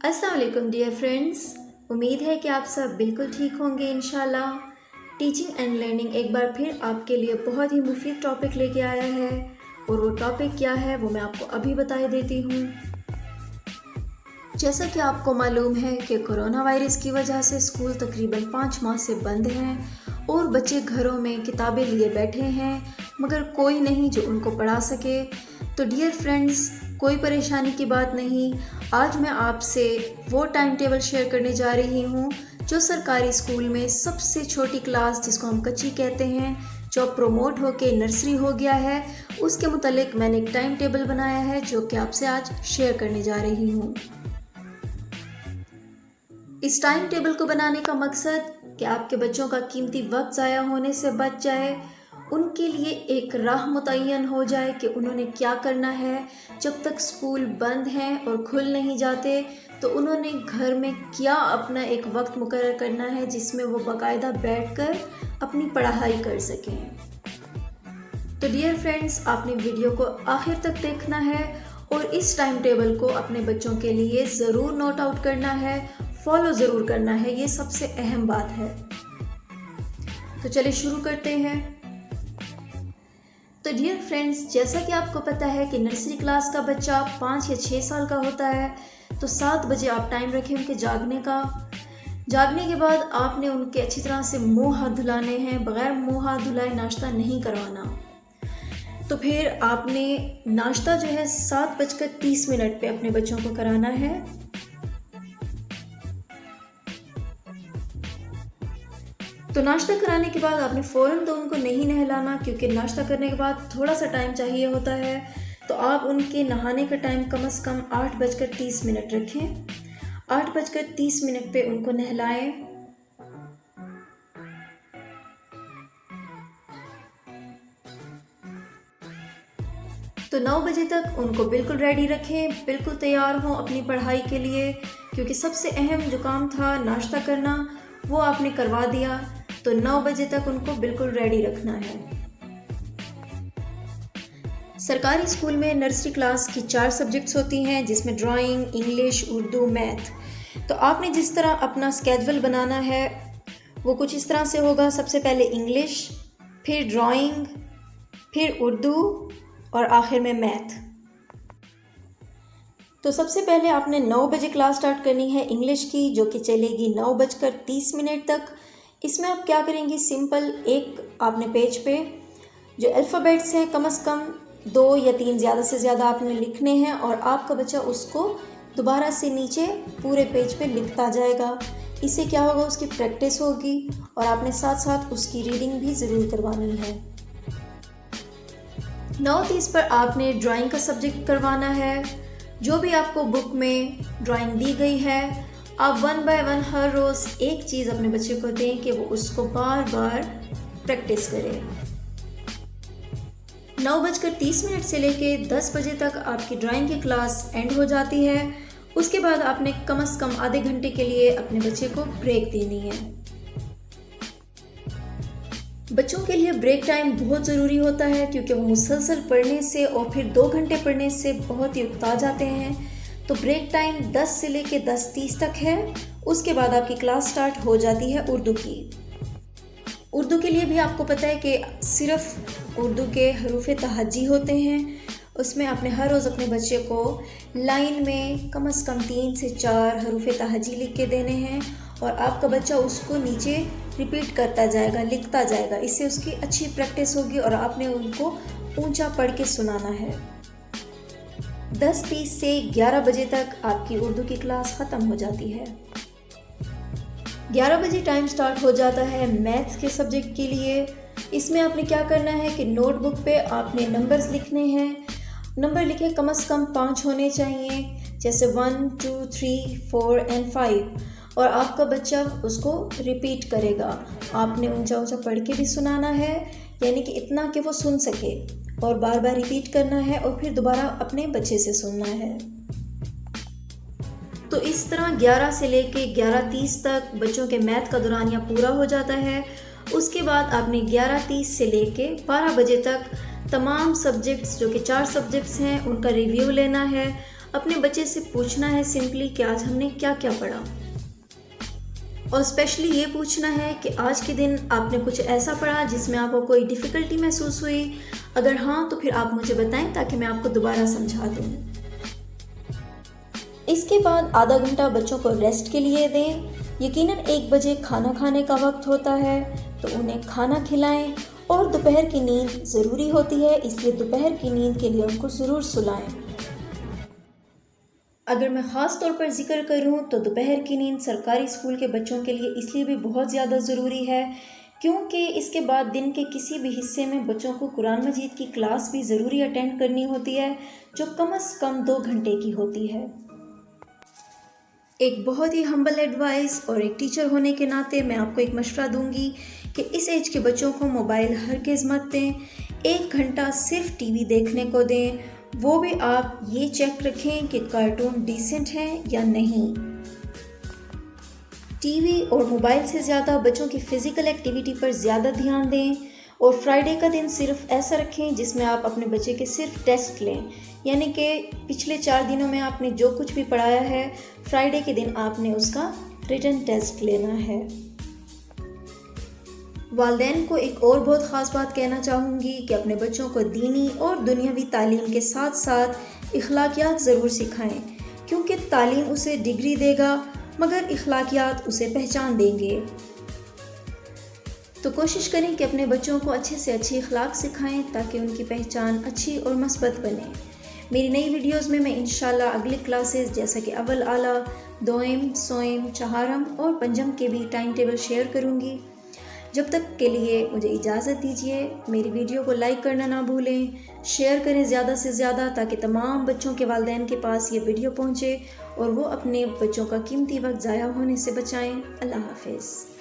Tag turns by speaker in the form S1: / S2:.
S1: अस्सलाम वालेकुम dear friends. उम्मीद है कि आप सब बिल्कुल ठीक होंगे इंशाल्लाह। टीचिंग एंड लर्निंग एक बार फिर आपके लिए बहुत ही मुफीद टॉपिक लेके आया है और वो टॉपिक क्या है वो मैं आपको अभी बता देती हूँ। जैसा कि आपको मालूम है कि कोरोना वायरस की वजह से स्कूल तकरीबन 5 माह से बंद हैं और बच्चे घरों में किताबें लिए बैठे हैं मगर कोई नहीं जो उनको पढ़ा सके। तो डियर फ्रेंड्स, कोई परेशानी की बात नहीं। आज मैं आपसे वो टाइम टेबल शेयर करने जा रही हूँ जो सरकारी स्कूल में सबसे छोटी क्लास, जिसको हम कच्ची कहते हैं, जो प्रमोट होके नर्सरी हो गया है, उसके मुतालिक मैंने एक टाइम टेबल बनाया है जो कि आपसे आज शेयर करने जा रही हूँ। इस टाइम टेबल को बनाने का मकसद कि आपके बच्चों का कीमती वक्त ज़ाया होने से बच जाए, उनके लिए एक राह मुतय्यन हो जाए कि उन्होंने क्या करना है। जब तक स्कूल बंद हैं और खुल नहीं जाते तो उन्होंने घर में क्या अपना एक वक्त मुकर्रर करना है जिसमें वो बाकायदा बैठकर अपनी पढ़ाई कर सकें। तो डियर फ्रेंड्स, आपने वीडियो को आखिर तक देखना है और इस टाइम टेबल को अपने बच्चों के लिए ज़रूर नोट आउट करना है, फॉलो ज़रूर करना है, ये सबसे अहम बात है। तो चलिए शुरू करते हैं। तो डियर फ्रेंड्स, जैसा कि आपको पता है कि नर्सरी क्लास का बच्चा 5 या 6 साल का होता है, तो 7 बजे आप टाइम रखें उनके जागने का। जागने के बाद आपने उनके अच्छी तरह से मुंह हाथ धुलाने हैं, बग़ैर मुंह हाथ धुलाए नाश्ता नहीं करवाना। तो फिर आपने नाश्ता जो है 7:30 पे अपने बच्चों को कराना है। तो नाश्ता कराने के बाद आपने फ़ौरन तो उनको नहीं नहलाना, क्योंकि नाश्ता करने के बाद थोड़ा सा टाइम चाहिए होता है। तो आप उनके नहाने का टाइम कम से कम 8:30 रखें। 8:30 पे उनको नहलाएं। तो 9 बजे तक उनको बिल्कुल रेडी रखें, बिल्कुल तैयार हों अपनी पढ़ाई के लिए, क्योंकि सबसे अहम जो काम था नाश्ता करना वो आपने करवा दिया। तो 9 बजे तक उनको बिल्कुल रेडी रखना है। सरकारी स्कूल में नर्सरी क्लास की 4 सब्जेक्ट्स होती हैं, जिसमें ड्राइंग, इंग्लिश, उर्दू, मैथ। तो आपने जिस तरह अपना स्केड्यूल बनाना है वो कुछ इस तरह से होगा। सबसे पहले इंग्लिश, फिर ड्राइंग, फिर उर्दू और आखिर में मैथ। तो सबसे पहले आपने 9 बजे क्लास स्टार्ट करनी है इंग्लिश की, जो कि चलेगी 9:30 तक। इसमें आप क्या करेंगे, सिंपल एक आपने पेज पे जो अल्फ़ाबेट्स हैं कम से कम 2 या 3, ज़्यादा से ज़्यादा आपने लिखने हैं और आपका बच्चा उसको दोबारा से नीचे पूरे पेज पे लिखता जाएगा। इससे क्या होगा, उसकी प्रैक्टिस होगी और आपने साथ साथ उसकी रीडिंग भी ज़रूर करवानी है। 9:30 पर आपने ड्राइंग का सब्जेक्ट करवाना है। जो भी आपको बुक में ड्राइंग दी गई है, आप 1 बाय 1 हर रोज़ एक चीज़ अपने बच्चे को दें कि वो उसको बार बार प्रैक्टिस करे। 9:30 से लेके 10 बजे तक आपकी ड्राइंग की क्लास एंड हो जाती है। उसके बाद आपने कम से कम आधे घंटे के लिए अपने बच्चे को ब्रेक देनी है। बच्चों के लिए ब्रेक टाइम बहुत ज़रूरी होता है, क्योंकि वो मुसलसल पढ़ने से और फिर 2 घंटे पढ़ने से बहुत ही उकता जाते हैं। तो ब्रेक टाइम 10 से लेके 10:30 तक है। उसके बाद आपकी क्लास स्टार्ट हो जाती है उर्दू की। उर्दू के लिए भी आपको पता है कि सिर्फ उर्दू के हरूफ तहज्जी होते हैं। उसमें आपने हर रोज़ अपने बच्चे को लाइन में कम से कम 3 से 4 हरूफ तहज्जी लिख के देने हैं और आपका बच्चा उसको नीचे रिपीट करता जाएगा, लिखता जाएगा। इससे उसकी अच्छी प्रैक्टिस होगी और आपने उनको ऊंचा पढ़ के सुनाना है। 10:30 से 11 बजे तक आपकी उर्दू की क्लास ख़त्म हो जाती है। 11 बजे टाइम स्टार्ट हो जाता है मैथ्स के सब्जेक्ट के लिए। इसमें आपने क्या करना है कि नोटबुक पे आपने नंबर्स लिखने हैं। नंबर लिखे कम से कम 5 होने चाहिए, जैसे 1, 2, 3, 4 और 5, और आपका बच्चा उसको रिपीट करेगा। आपने ऊंचा ऊंचा पढ़ के भी सुनाना है, यानी कि इतना कि वो सुन सके, और बार बार रिपीट करना है और फिर दोबारा अपने बच्चे से सुनना है। तो इस तरह 11 से लेके 11:30 तक बच्चों के मैथ का दौरानिया पूरा हो जाता है। उसके बाद आपने 11:30 से लेके 12 बजे तक तमाम सब्जेक्ट्स, जो कि 4 सब्जेक्ट्स हैं, उनका रिव्यू लेना है। अपने बच्चे से पूछना है सिंपली कि आज हमने क्या क्या पढ़ा, और स्पेशली ये पूछना है कि आज के दिन आपने कुछ ऐसा पढ़ा जिसमें आपको कोई डिफ़िकल्टी महसूस हुई। अगर हाँ तो फिर आप मुझे बताएं ताकि मैं आपको दोबारा समझा दूँ। इसके बाद आधा घंटा बच्चों को रेस्ट के लिए दें। यकीनन 1 बजे खाना खाने का वक्त होता है, तो उन्हें खाना खिलाएं। और दोपहर की नींद ज़रूरी होती है, इसलिए दोपहर की नींद के लिए उनको ज़रूर सुलाएं। अगर मैं ख़ास तौर पर ज़िक्र करूं तो दोपहर की नींद सरकारी स्कूल के बच्चों के लिए इसलिए भी बहुत ज़्यादा ज़रूरी है क्योंकि इसके बाद दिन के किसी भी हिस्से में बच्चों को कुरान मजीद की क्लास भी ज़रूरी अटेंड करनी होती है, जो कम से कम 2 घंटे की होती है। एक बहुत ही हम्बल एडवाइस और एक टीचर होने के नाते मैं आपको एक मशवरा दूंगी कि इस एज के बच्चों को मोबाइल हरगिज़ मत दें। 1 घंटा सिर्फ टीवी देखने को दें, वो भी आप ये चेक रखें कि कार्टून डिसेंट हैं या नहीं। टीवी और मोबाइल से ज़्यादा बच्चों की फ़िज़िकल एक्टिविटी पर ज़्यादा ध्यान दें। और फ्राइडे का दिन सिर्फ ऐसा रखें जिसमें आप अपने बच्चे के सिर्फ टेस्ट लें, यानी कि पिछले 4 दिनों में आपने जो कुछ भी पढ़ाया है, फ्राइडे के दिन आपने उसका रिटन टेस्ट लेना है। वालिदैन को एक और बहुत ख़ास बात कहना चाहूँगी कि अपने बच्चों को दीनी और दुनियावी तालीम के साथ साथ इखलाकियात ज़रूर सिखाएं, क्योंकि तालीम उसे डिग्री देगा मगर इखलाकियात उसे पहचान देंगे। तो कोशिश करें कि अपने बच्चों को अच्छे से अच्छी अखलाक सिखाएं ताकि उनकी पहचान अच्छी और मस्बत बने। मेरी नई वीडियोस में मैं इंशाल्लाह अगली क्लासेस जैसा कि अव्वल आला, दोयम, सोयम, चहारम और पंजम के भी टाइम टेबल शेयर करूंगी। जब तक के लिए मुझे इजाज़त दीजिए। मेरी वीडियो को लाइक करना ना भूलें, शेयर करें ज़्यादा से ज़्यादा ताकि तमाम बच्चों के वालिदैन के पास ये वीडियो पहुँचे और वो अपने बच्चों का कीमती वक्त ज़ाया होने से बचाएँ। अल्लाह हाफ़िज़।